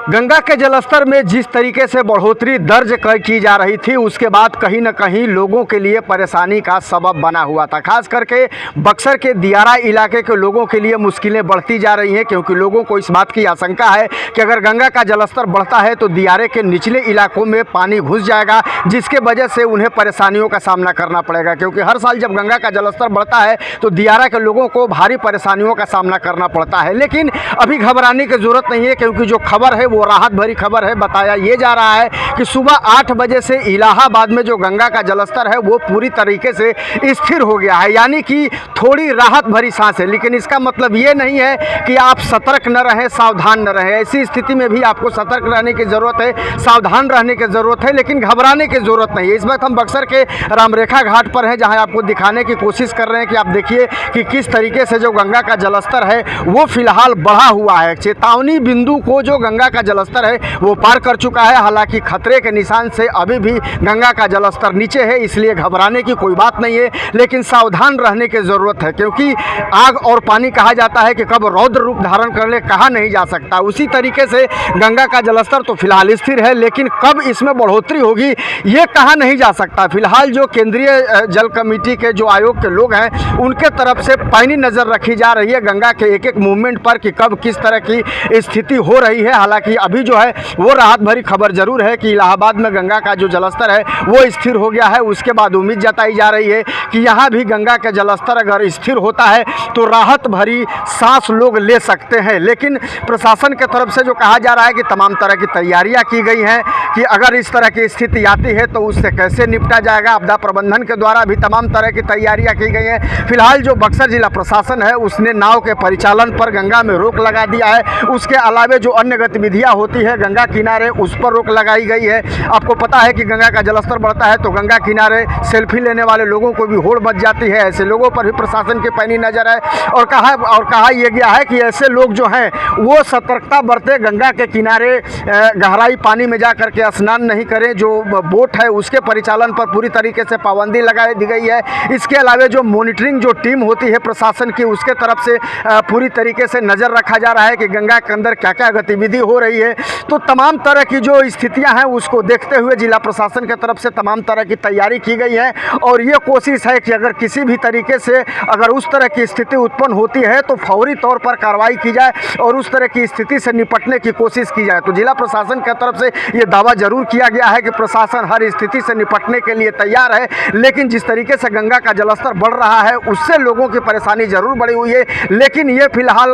गंगा के जलस्तर में जिस तरीके से बढ़ोतरी दर्ज की जा रही थी, उसके बाद कहीं न कहीं लोगों के लिए परेशानी का सबब बना हुआ था। खास करके बक्सर के दियारा इलाके के लोगों के लिए मुश्किलें बढ़ती जा रही हैं, क्योंकि लोगों को इस बात की आशंका है कि अगर गंगा का जलस्तर बढ़ता है तो दियारे के निचले इलाकों में पानी घुस जाएगा, जिसके वजह से उन्हें परेशानियों का सामना करना पड़ेगा। क्योंकि हर साल जब गंगा का जलस्तर बढ़ता है तो दियारा के लोगों को भारी परेशानियों का सामना करना पड़ता है। लेकिन अभी घबराने की ज़रूरत नहीं है, क्योंकि जो खबर है वो राहत भरी खबर है। बताया ये जा रहा है कि सुबह 8 बजे से इलाहाबाद में जो गंगा का जलस्तर है वो पूरी तरीके से स्थिर हो गया है, यानी कि थोड़ी राहत भरी सांस है। लेकिन इसका मतलब ये नहीं है कि आप सतर्क न रहें, सावधान न रहें। ऐसी स्थिति में भी आपको सतर्क रहने की ज़रूरत है, सावधान रहने की ज़रूरत है, लेकिन घबराने की ज़रूरत नहीं है। इस वक्त हम बक्सर के रामरेखा घाट पर हैं, जहाँ आपको दिखाने की कोशिश कर रहे हैं कि आप देखिए कि किस तरीके से जो गंगा का जलस्तर है वो फिलहाल बढ़ा हुआ है। चेतावनी बिंदु को जो गंगा का जलस्तर है वो पार कर चुका है। हालांकि खतरे के निशान से अभी भी गंगा का जलस्तर नीचे है, इसलिए घबराने की कोई बात नहीं है, लेकिन सावधान रहने की ज़रूरत है। क्योंकि आग और पानी कहा जाता है कि कब रौद्र रूप धारण कर ले कहा नहीं जा सकता। उसी तरीके से गंगा का जलस्तर तो फिलहाल स्थिर है, लेकिन कब इसमें बढ़ोतरी होगी ये कहा नहीं जा सकता। फिलहाल जो केंद्रीय जल कमेटी के जो आयोग के लोग हैं उनके तरफ से पैनी नज़र रखी जा रही है गंगा के एक एक मूवमेंट पर कि कब किस तरह की स्थिति हो रही है। हालांकि अभी जो है वो राहत भरी खबर जरूर है कि इलाहाबाद में गंगा का जो जलस्तर है वो स्थिर हो गया है। उसके बाद उम्मीद जताई जा रही है कि यहाँ भी गंगा का जलस्तर अगर स्थिर होता है तो राहत भरी सांस लोग ले सकते हैं। लेकिन प्रशासन की तरफ से जो कहा जा रहा है कि तमाम तरह की तैयारियां की गई हैं कि अगर इस तरह की स्थिति आती है तो उससे कैसे निपटा जाएगा। आपदा प्रबंधन के द्वारा भी तमाम तरह की तैयारियां की गई हैं। फिलहाल जो बक्सर जिला प्रशासन है उसने नाव के परिचालन पर गंगा में रोक लगा दिया है। उसके अलावे जो अन्य गतिविधियां होती है गंगा किनारे उस पर रोक लगाई गई है। आपको पता है कि गंगा का जलस्तर बढ़ता है तो गंगा किनारे सेल्फी लेने वाले लोगों को भी होड़ बच जाती है। ऐसे लोगों पर भी प्रशासन की पैनी नजर है और कहा यह गया है कि ऐसे लोग जो हैं वो सतर्कता बरते, गंगा के किनारे गहराई पानी में जा करके स्नान नहीं करें। जो बोट है उसके परिचालन पर पूरी तरीके से पाबंदी लगा दी गई है। इसके अलावा जो मॉनिटरिंग जो टीम होती है प्रशासन की उसके तरफ से पूरी तरीके से नज़र रखा जा रहा है कि गंगा के अंदर क्या क्या गतिविधि हो रही है। तो तमाम तरह की जो स्थितियां हैं उसको देखते हुए जिला प्रशासन की तरफ से तमाम तरह की तैयारी की गई है और ये कोशिश है कि अगर किसी भी तरीके से अगर उस तरह की स्थिति उत्पन्न होती है तो फौरी तौर पर कार्रवाई की जाए और उस तरह की स्थिति से निपटने की कोशिश की जाए। तो जिला प्रशासन की तरफ से ये दावा जरूर किया गया है कि प्रशासन हर स्थिति से निपटने के लिए तैयार है। लेकिन जिस तरीके से गंगा का जलस्तर बढ़ रहा है उससे लोगों की परेशानी जरूर बढ़ी हुई है। लेकिन ये फिलहाल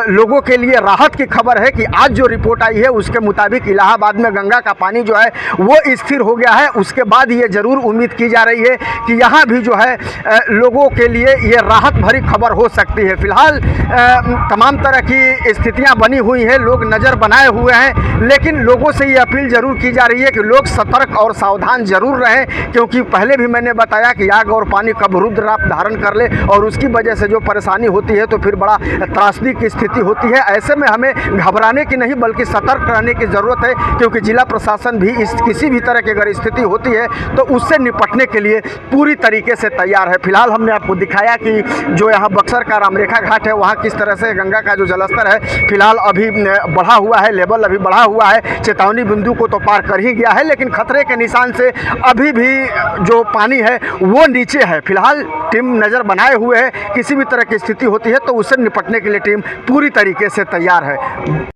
लोगों के लिए राहत की खबर है कि आज जो रिपोर्ट आई है उसके मुताबिक इलाहाबाद में गंगा का पानी जो है वो स्थिर हो गया है। उसके बाद ये जरूर उम्मीद की जा रही है कि यहाँ भी जो है लोगों के लिए ये राहत भरी खबर हो सकती है। फिलहाल तमाम तरह की स्थितियाँ बनी हुई हैं, लोग नज़र बनाए हुए हैं, लेकिन लोगों से ये अपील जरूर की जा रही है कि लोग सतर्क और सावधान जरूर रहें। क्योंकि पहले भी मैंने बताया कि आग और पानी कब रुद्र रूप धारण कर ले और उसकी वजह से जो परेशानी होती है तो फिर बड़ा त्रासदी की स्थिति होती है। ऐसे में हमें घबराने की नहीं बल्कि सतर्क रहने की ज़रूरत है, क्योंकि जिला प्रशासन भी किसी भी तरह की अगर स्थिति होती है तो उससे निपटने के लिए पूरी तरीके से तैयार है। फिलहाल हमने आपको दिखाया कि जो यहाँ बक्सर का रामरेखा घाट है वहाँ किस तरह से गंगा का जो जलस्तर है फिलहाल अभी बढ़ा हुआ है, लेवल अभी बढ़ा हुआ है। चेतावनी बिंदु को तो पार कर ही गया है, लेकिन खतरे के निशान से अभी भी जो पानी है वो नीचे है। फिलहाल टीम नज़र बनाए हुए है, किसी भी तरह की स्थिति होती है तो उससे निपटने के लिए टीम पूरी तरीके से तैयार है।